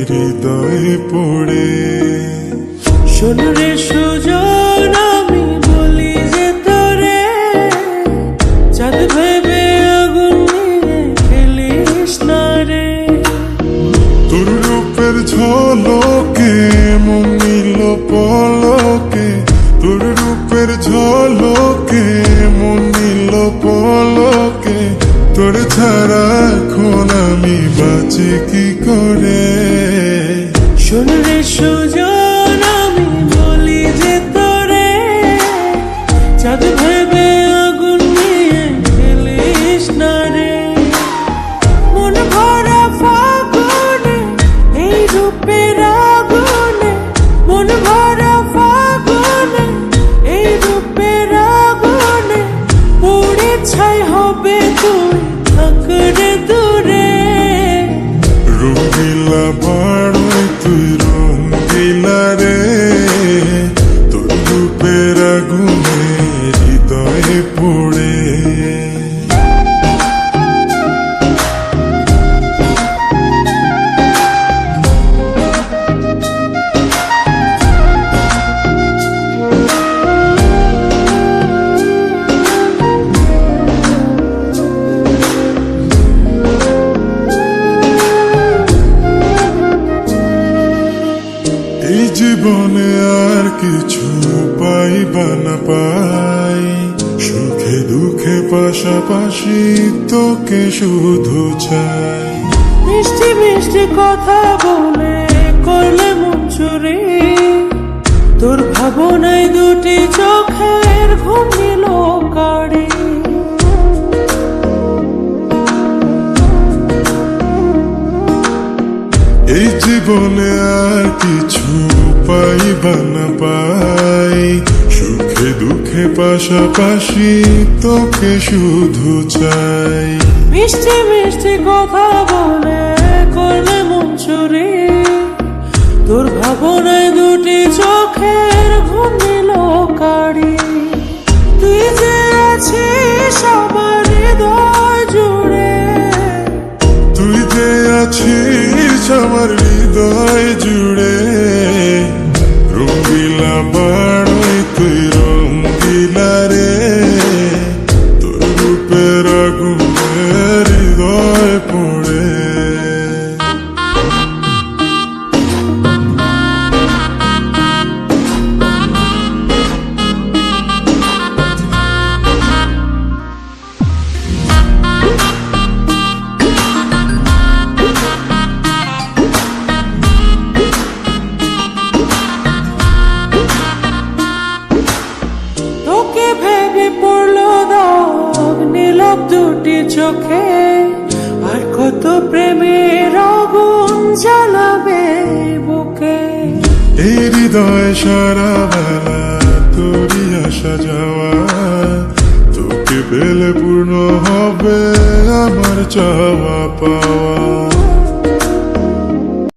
হৃদয়ে পড়ে। শোন রে সুজন, আমি বলি যে তোরে, চাঁদ ভেবে আগুন নিয়ে খেলিস না রে। তোর রূপের ঝলকে মন নিল পলকে, তোর রূপের ঝলকে মন নিল পলকে। তোর ছাড়া এখন আমি বাঁচি কি করে। শোন রে সুজন, আমি বলি যে তোরে, চাঁদ ভেবে আগুন নিয়ে খেলিস না রে। মন ভরা ফাগুনে এই রূপের আগুনে, মন ভরা ফাগুনে এই রূপের আগুনে, পুড়ে ছাই হবে তুই থাক রে দূরে। রঙিলা বাড়ই তুই রঙিলা রে, তোর রূপের আগুনে হৃদয়ে পড়ে। এই জীবনে আর কিছু পাইবা না পাই, সুখে দুঃখে পাশাপাশি তোকে শুধু চাই। মিষ্টি মিষ্টি কথা বলে করলে মন চুরি, তোর ভাবনায় দুটি চোখের ঘুম নিল কাড়ি। এই জীবনে আর কিছু পাইবা না পাই, সুখে দুঃখে পাশাপাশি তোকে শুধু চাই। মিষ্টি মিষ্টি কথা বলে করলে মন চুরি, তোর ভাবনায় দুটি চোখের ঘুম নিল কাড়ি। তুই যে আছিস আমার হৃদয় জুড়ে, তুই যে আছিস আমার হৃদয় জুড়ে। রঙিলা বাড়ই তুই রঙিলা রে, তোর রূপের আগুনে হৃদয় পড়ে। তোকে ভেবে পড়লো দাগ নীলব দুটি চোখে, আর কত প্রেমের আগুন জ্বালাবে বুকে। এই হৃদয় সারা বেলা তোরই আসা যাওয়া, তোকে পেলে পূর্ণ হবে আমার চাওয়া পাওয়া।